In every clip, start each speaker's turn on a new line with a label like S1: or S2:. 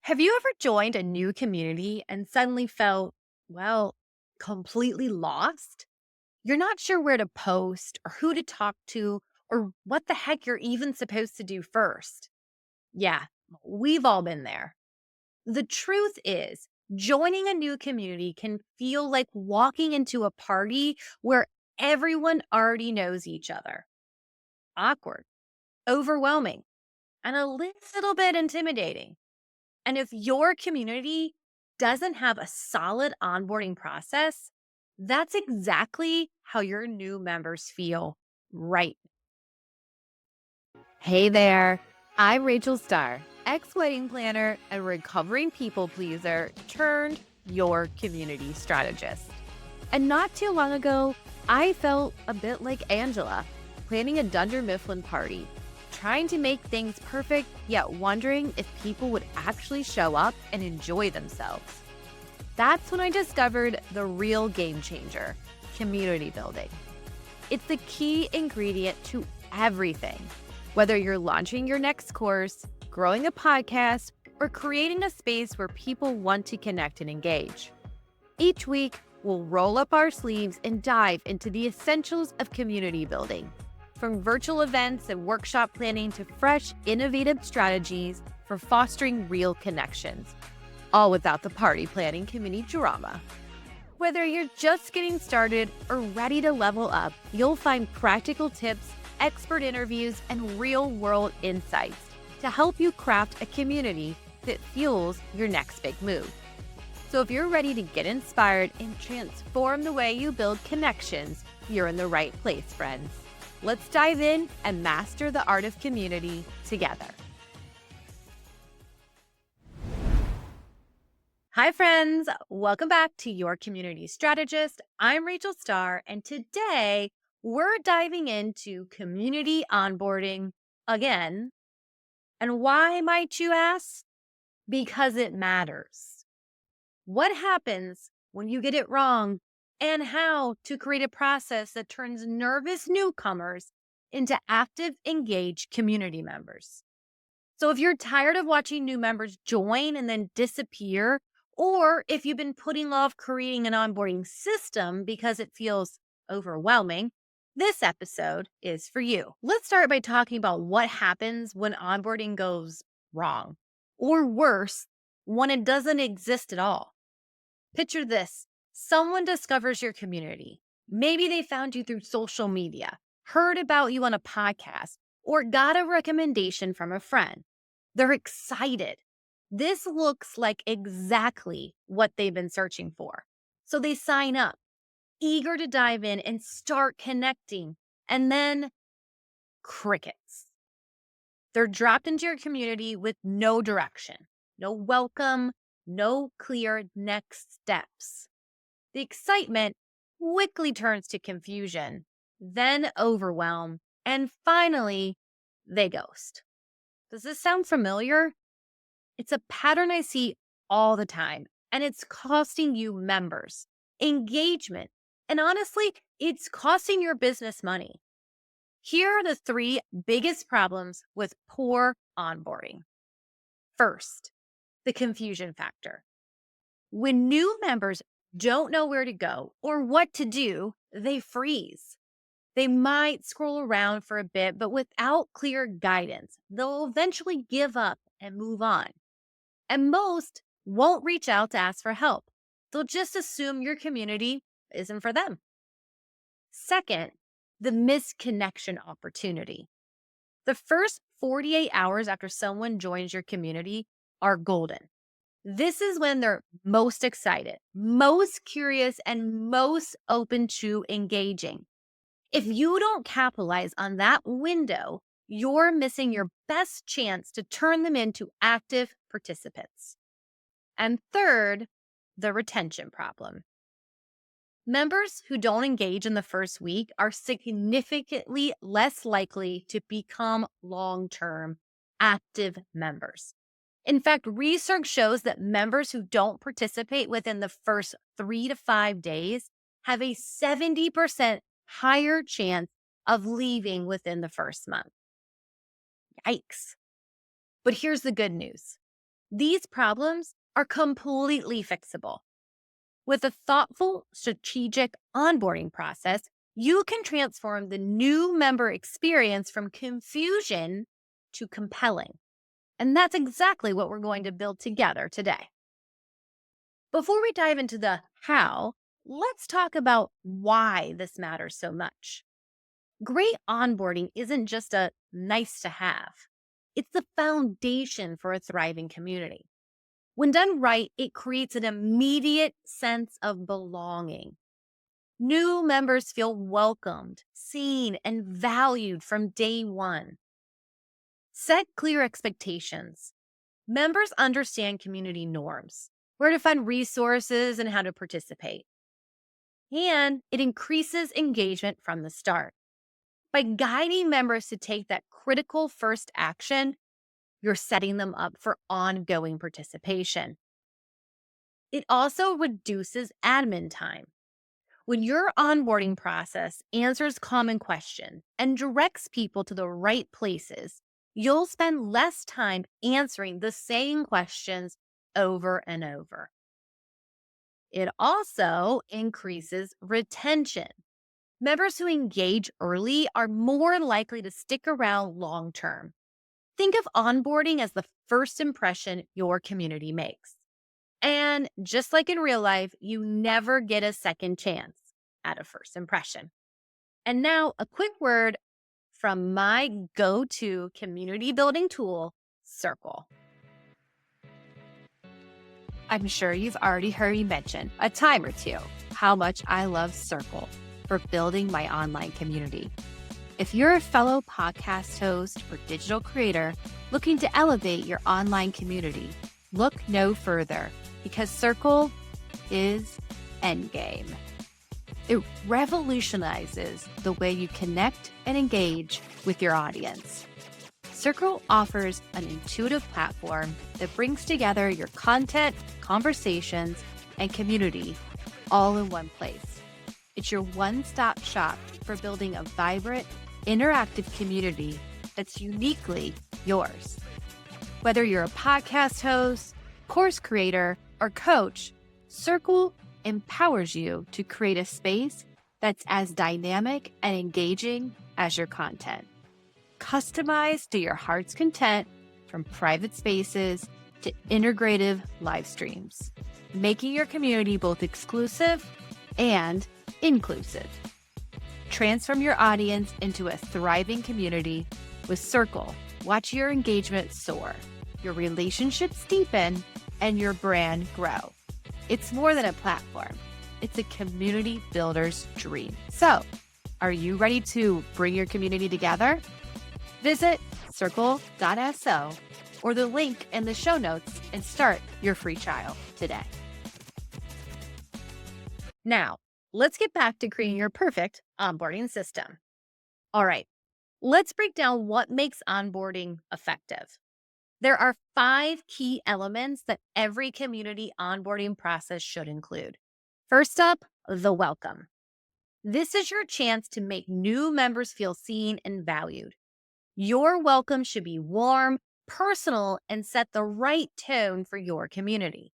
S1: Have you ever joined a new community and suddenly felt, well, completely lost? You're not sure where to post or who to talk to or what the heck you're even supposed to do first. Yeah, we've all been there. The truth is, joining a new community can feel like walking into a party where everyone already knows each other. Awkward, overwhelming, and a little bit intimidating. And if your community doesn't have a solid onboarding process, that's exactly how your new members feel right. Hey there, I'm Rachel Starr, ex wedding planner and recovering people pleaser turned your community strategist. And not too long ago, I felt a bit like Angela, planning a Dunder Mifflin party, trying to make things perfect, yet wondering if people would actually show up and enjoy themselves. That's when I discovered the real game changer, community building. It's the key ingredient to everything. Whether you're launching your next course, growing a podcast, or creating a space where people want to connect and engage. Each week, we'll roll up our sleeves and dive into the essentials of community building, from virtual events and workshop planning to fresh, innovative strategies for fostering real connections, all without the party planning community drama. Whether you're just getting started or ready to level up, you'll find practical tips, expert interviews, and real-world insights to help you craft a community that fuels your next big move. So if you're ready to get inspired and transform the way you build connections, you're in the right place, friends. Let's dive in and master the art of community together. Hi, friends. Welcome back to Your Community Strategist. I'm Rachel Starr, and today we're diving into community onboarding again. And why, might you ask? Because it matters. What happens when you get it wrong, and how to create a process that turns nervous newcomers into active, engaged community members. So, if you're tired of watching new members join and then disappear, or if you've been putting off creating an onboarding system because it feels overwhelming, this episode is for you. Let's start by talking about what happens when onboarding goes wrong, or worse, when it doesn't exist at all. Picture this. Someone discovers your community. Maybe they found you through social media, heard about you on a podcast, or got a recommendation from a friend. They're excited. This looks like exactly what they've been searching for. So they sign up, eager to dive in and start connecting. And then crickets. They're dropped into your community with no direction, no welcome, no clear next steps. The excitement quickly turns to confusion, then overwhelm, and finally, they ghost. Does this sound familiar? It's a pattern I see all the time, and it's costing you members, engagement, and honestly, it's costing your business money. Here are the three biggest problems with poor onboarding. First, the confusion factor. When new members don't know where to go or what to do, they freeze. They might scroll around for a bit, but without clear guidance, they'll eventually give up and move on. And most won't reach out to ask for help. They'll just assume your community isn't for them. Second, the misconnection opportunity. The first 48 hours after someone joins your community are golden. This is when they're most excited, most curious, and most open to engaging. If you don't capitalize on that window, you're missing your best chance to turn them into active participants. And third, the retention problem. Members who don't engage in the first week are significantly less likely to become long-term active members. In fact, research shows that members who don't participate within the first 3 to 5 days have a 70% higher chance of leaving within the first month. Yikes. But here's the good news. These problems are completely fixable. With a thoughtful, strategic onboarding process, you can transform the new member experience from confusion to compelling. And that's exactly what we're going to build together today. Before we dive into the how, let's talk about why this matters so much. Great onboarding isn't just a nice to have, it's the foundation for a thriving community. When done right, it creates an immediate sense of belonging. New members feel welcomed, seen, and valued from day one. Set clear expectations. Members understand community norms, where to find resources, and how to participate. And it increases engagement from the start. By guiding members to take that critical first action, you're setting them up for ongoing participation. It also reduces admin time. When your onboarding process answers common questions and directs people to the right places, you'll spend less time answering the same questions over and over. It also increases retention. Members who engage early are more likely to stick around long term. Think of onboarding as the first impression your community makes. And just like in real life, you never get a second chance at a first impression. And now, a quick word from my go to community building tool, Circle. I'm sure you've already heard me mention a time or two how much I love Circle for building my online community. If you're a fellow podcast host or digital creator looking to elevate your online community, look no further because Circle is endgame. It revolutionizes the way you connect and engage with your audience. Circle offers an intuitive platform that brings together your content, conversations, and community all in one place. It's your one-stop shop for building a vibrant, interactive community that's uniquely yours. Whether you're a podcast host, course creator, or coach, Circle empowers you to create a space that's as dynamic and engaging as your content. Customized to your heart's content, from private spaces to integrative live streams, making your community both exclusive and inclusive. Transform your audience into a thriving community with Circle. Watch your engagement soar, your relationships deepen, and your brand grow. It's more than a platform. It's a community builder's dream. So, are you ready to bring your community together? Visit circle.so or the link in the show notes and start your free trial today. Now, let's get back to creating your perfect onboarding system. All right, let's break down what makes onboarding effective. There are 5 key elements that every community onboarding process should include. First up, the welcome. This is your chance to make new members feel seen and valued. Your welcome should be warm, personal, and set the right tone for your community.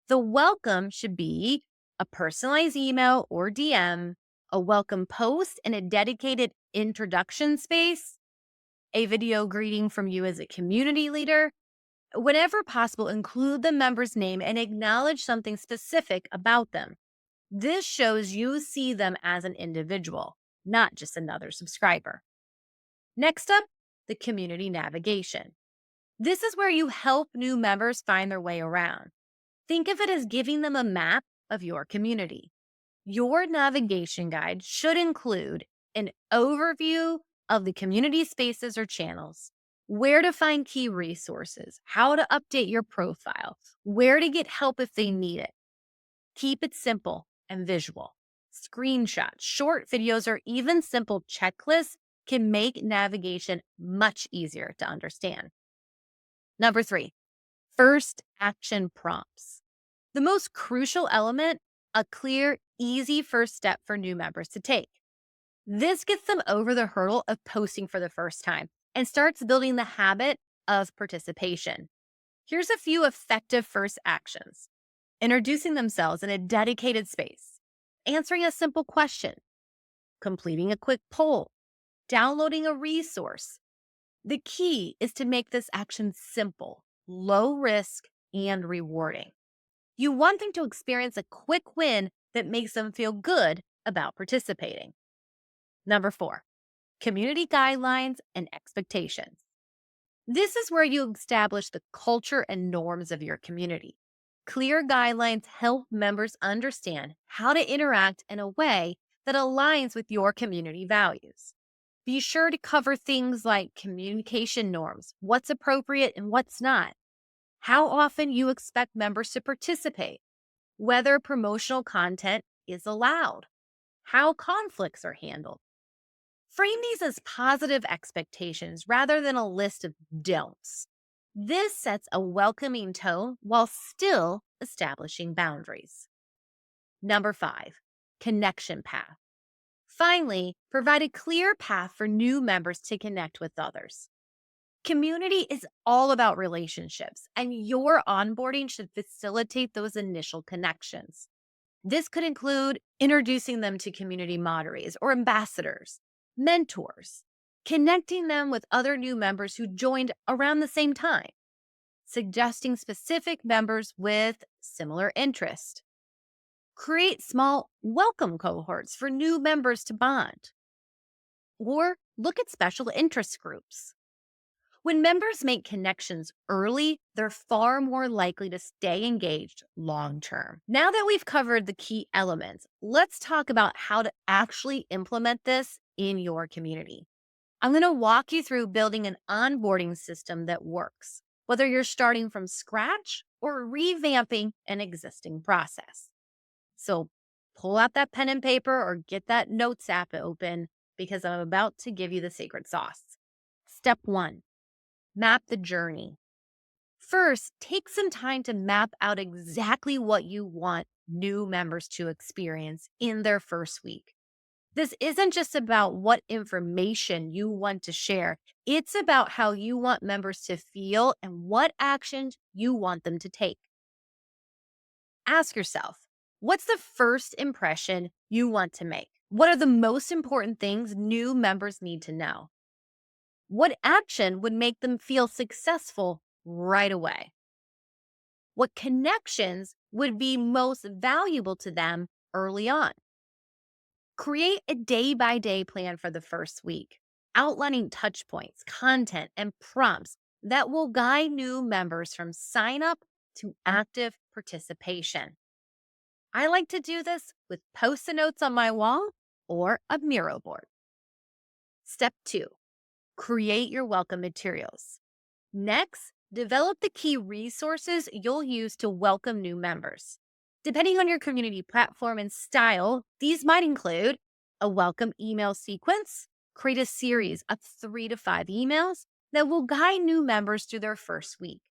S1: The welcome should be a personalized email or DM, a welcome post and a dedicated introduction space, a video greeting from you as a community leader. Whenever possible, include the member's name and acknowledge something specific about them. This shows you see them as an individual, not just another subscriber. Next up, the community navigation. This is where you help new members find their way around. Think of it as giving them a map of your community. Your navigation guide should include an overview of the community spaces or channels, where to find key resources, how to update your profile, where to get help if they need it. Keep it simple and visual. Screenshots, short videos, or even simple checklists can make navigation much easier to understand. Number 3, first action prompts. The most crucial element, a clear, easy first step for new members to take. This gets them over the hurdle of posting for the first time and starts building the habit of participation. Here's a few effective first actions: introducing themselves in a dedicated space, answering a simple question, completing a quick poll, downloading a resource. The key is to make this action simple, low risk, and rewarding. You want them to experience a quick win that makes them feel good about participating. Number 4, community guidelines and expectations. This is where you establish the culture and norms of your community. Clear guidelines help members understand how to interact in a way that aligns with your community values. Be sure to cover things like communication norms, what's appropriate and what's not, how often you expect members to participate, whether promotional content is allowed, how conflicts are handled. Frame these as positive expectations rather than a list of don'ts. This sets a welcoming tone while still establishing boundaries. Number 5, connection path. Finally, provide a clear path for new members to connect with others. Community is all about relationships, and your onboarding should facilitate those initial connections. This could include introducing them to community moderators or ambassadors, mentors, connecting them with other new members who joined around the same time, suggesting specific members with similar interest. Create small welcome cohorts for new members to bond, or look at special interest groups. When members make connections early, they're far more likely to stay engaged long term. Now that we've covered the key elements, let's talk about how to actually implement this in your community. I'm going to walk you through building an onboarding system that works, whether you're starting from scratch or revamping an existing process. So pull out that pen and paper or get that notes app open because I'm about to give you the secret sauce. Step 1, map the journey. First, take some time to map out exactly what you want new members to experience in their first week. This isn't just about what information you want to share. It's about how you want members to feel and what actions you want them to take. Ask yourself, what's the first impression you want to make? What are the most important things new members need to know? What action would make them feel successful right away? What connections would be most valuable to them early on? Create a day-by-day plan for the first week, outlining touch points, content, and prompts that will guide new members from sign up to active participation. I like to do this with post-it notes on my wall or a Miro board. Step 2, create your welcome materials. Next, develop the key resources you'll use to welcome new members. Depending on your community platform and style, these might include a welcome email sequence. Create a series of 3 to 5 emails that will guide new members through their first week.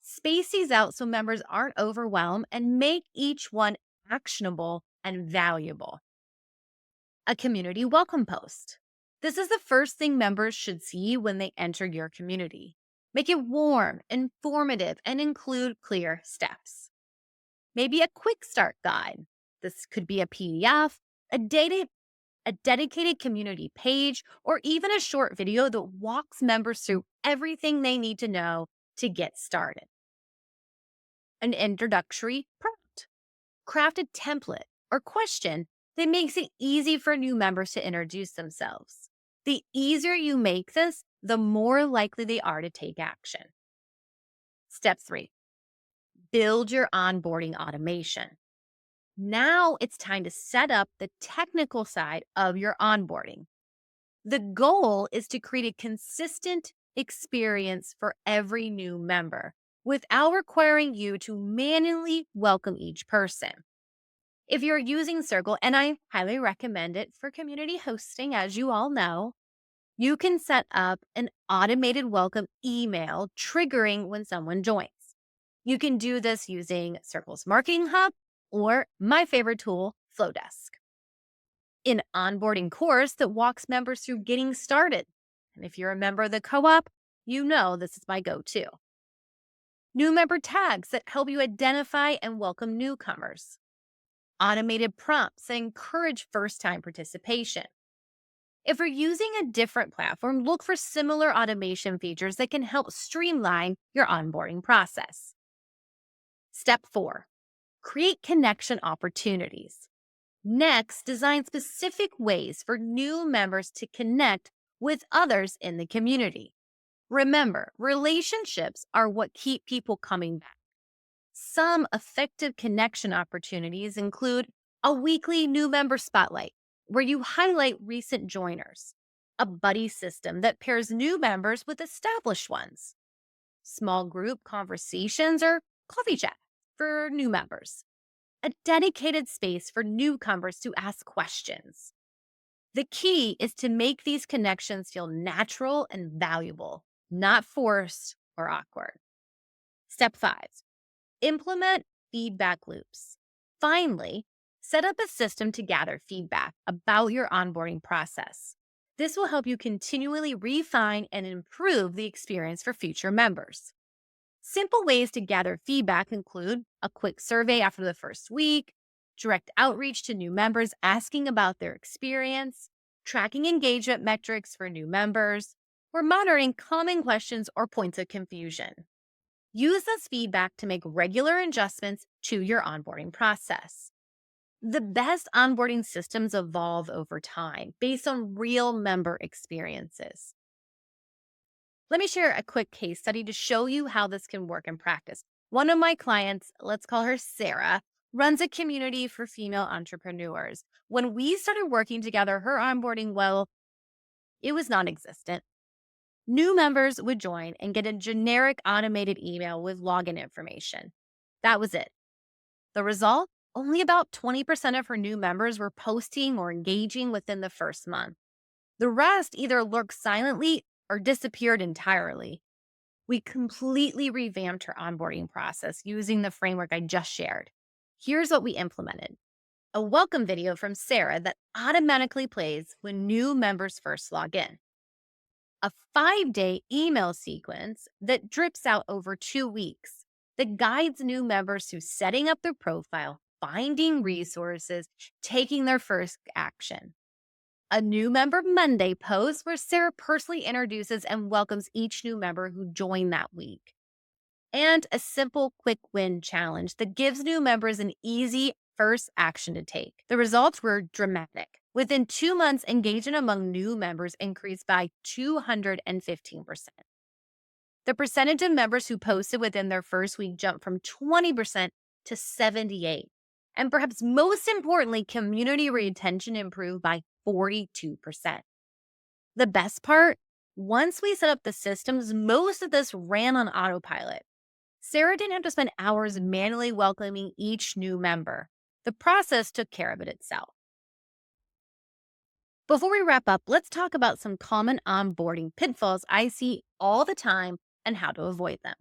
S1: Space these out so members aren't overwhelmed and make each one actionable and valuable. A community welcome post. This is the first thing members should see when they enter your community. Make it warm, informative, and include clear steps. Maybe a quick start guide. This could be a PDF, a dedicated community page, or even a short video that walks members through everything they need to know to get started. An introductory prompt. Craft a template or question that makes it easy for new members to introduce themselves. The easier you make this, the more likely they are to take action. Step 3, build your onboarding automation. Now it's time to set up the technical side of your onboarding. The goal is to create a consistent experience for every new member without requiring you to manually welcome each person. If you're using Circle, and I highly recommend it for community hosting, as you all know, you can set up an automated welcome email triggering when someone joins. You can do this using Circle's Marketing Hub or my favorite tool, Flowdesk. An onboarding course that walks members through getting started. And if you're a member of the co-op, you know this is my go-to. New member tags that help you identify and welcome newcomers, automated prompts that encourage first time participation. If you're using a different platform, look for similar automation features that can help streamline your onboarding process. Step 4, create connection opportunities. Next, design specific ways for new members to connect with others in the community. Remember, relationships are what keep people coming back. Some effective connection opportunities include a weekly new member spotlight, where you highlight recent joiners, a buddy system that pairs new members with established ones, small group conversations, or coffee chat for new members, a dedicated space for newcomers to ask questions. The key is to make these connections feel natural and valuable, not forced or awkward. Step 5, implement feedback loops. Finally, set up a system to gather feedback about your onboarding process. This will help you continually refine and improve the experience for future members. Simple ways to gather feedback include a quick survey after the first week, direct outreach to new members asking about their experience, tracking engagement metrics for new members, or monitoring common questions or points of confusion. Use this feedback to make regular adjustments to your onboarding process. The best onboarding systems evolve over time based on real member experiences. Let me share a quick case study to show you how this can work in practice. One of my clients, let's call her Sarah, runs a community for female entrepreneurs. When we started working together, her onboarding, well, it was non existent. New members would join and get a generic automated email with login information. That was it. The result? Only about 20% of her new members were posting or engaging within the first month. The rest either lurked silently or disappeared entirely. We completely revamped her onboarding process using the framework I just shared. Here's what we implemented: a welcome video from Sarah that automatically plays when new members first log in, a 5-day email sequence that drips out over 2 weeks that guides new members through setting up their profile, finding resources, taking their first action, a new member Monday post where Sarah personally introduces and welcomes each new member who joined that week, and a simple quick win challenge that gives new members an easy first action to take. The results were dramatic. Within 2 months, engagement among new members increased by 215%. The percentage of members who posted within their first week jumped from 20% to 78%. And perhaps most importantly, community retention improved by 42%. The best part, once we set up the systems, most of this ran on autopilot. Sarah didn't have to spend hours manually welcoming each new member. The process took care of it itself. Before we wrap up, let's talk about some common onboarding pitfalls I see all the time and how to avoid them.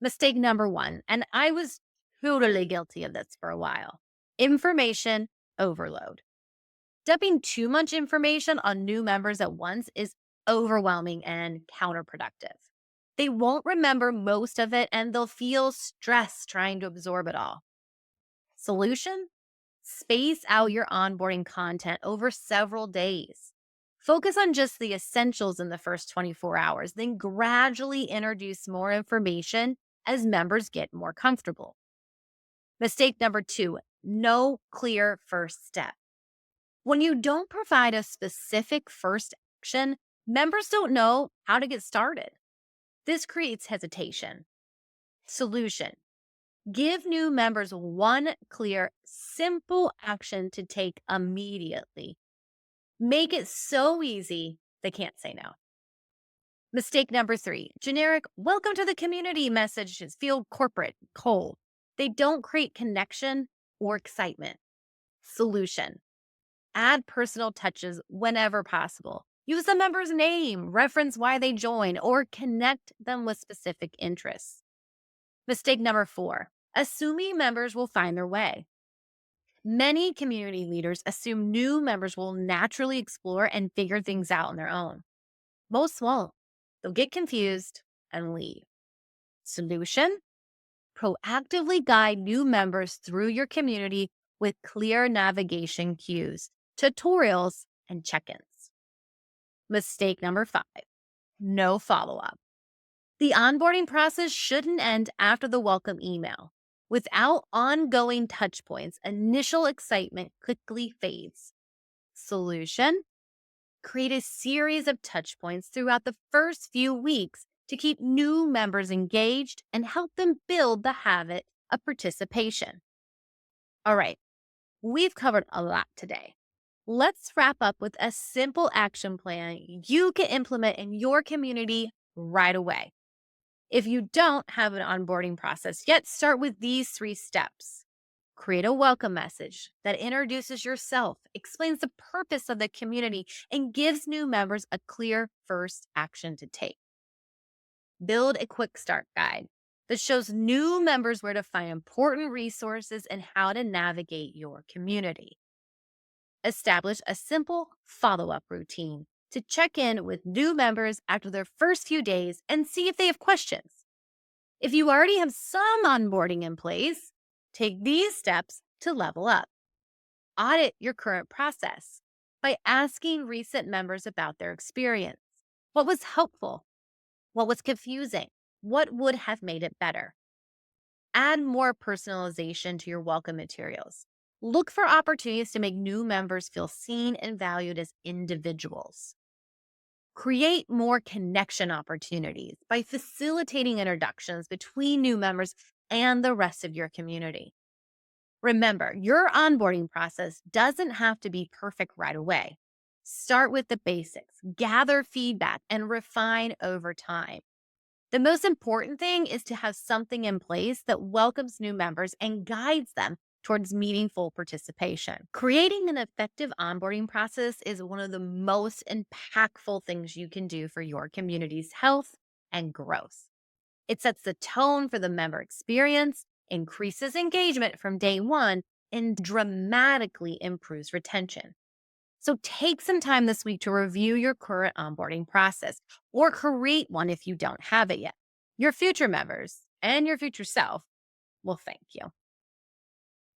S1: Mistake number 1, and I was totally guilty of this for a while: information overload. Dumping too much information on new members at once is overwhelming and counterproductive. They won't remember most of it and they'll feel stressed trying to absorb it all. Solution? Space out your onboarding content over several days. Focus on just the essentials in the first 24 hours, then gradually introduce more information as members get more comfortable. Mistake number 2, no clear first step. When you don't provide a specific first action, members don't know how to get started. This creates hesitation. Solution: give new members one clear, simple action to take immediately. Make it so easy they can't say no. Mistake number 3, generic welcome to the community messages feel corporate, cold. They don't create connection or excitement. Solution: add personal touches whenever possible. Use the member's name, reference why they join, or connect them with specific interests. Mistake number 4, assuming members will find their way. Many community leaders assume new members will naturally explore and figure things out on their own. Most won't. They'll get confused and leave. Solution: proactively guide new members through your community with clear navigation cues, tutorials, and check ins. Mistake number 5: no follow up. The onboarding process shouldn't end after the welcome email. Without ongoing touch points, initial excitement quickly fades. Solution: create a series of touch points throughout the first few weeks to keep new members engaged and help them build the habit of participation. All right, we've covered a lot today. Let's wrap up with a simple action plan you can implement in your community right away. If you don't have an onboarding process yet, start with these 3 steps. Create a welcome message that introduces yourself, explains the purpose of the community, and gives new members a clear first action to take. Build a quick start guide that shows new members where to find important resources and how to navigate your community. Establish a simple follow up routine to check in with new members after their first few days and see if they have questions. If you already have some onboarding in place, take these steps to level up. Audit your current process by asking recent members about their experience. What was helpful? What was confusing? What would have made it better? Add more personalization to your welcome materials. Look for opportunities to make new members feel seen and valued as individuals. Create more connection opportunities by facilitating introductions between new members and the rest of your community. Remember, your onboarding process doesn't have to be perfect right away. Start with the basics, gather feedback, and refine over time. The most important thing is to have something in place that welcomes new members and guides them towards meaningful participation. Creating an effective onboarding process is one of the most impactful things you can do for your community's health and growth. It sets the tone for the member experience, increases engagement from day one, and dramatically improves retention. So take some time this week to review your current onboarding process or create one if you don't have it yet. Your future members and your future self will thank you.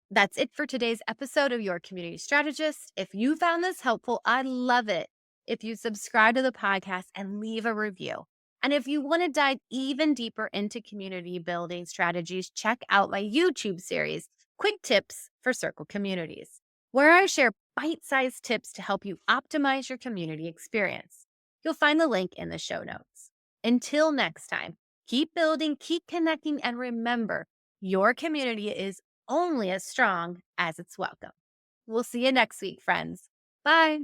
S1: That's it for today's episode of Your Community Strategist. If you found this helpful, I'd love it if you subscribe to the podcast and leave a review. And if you want to dive even deeper into community building strategies, check out my YouTube series, Quick Tips for Circle Communities, where I share bite-sized tips to help you optimize your community experience. You'll find the link in the show notes. Until next time, keep building, keep connecting, and remember, your community is only as strong as it's welcome. We'll see you next week, friends. Bye.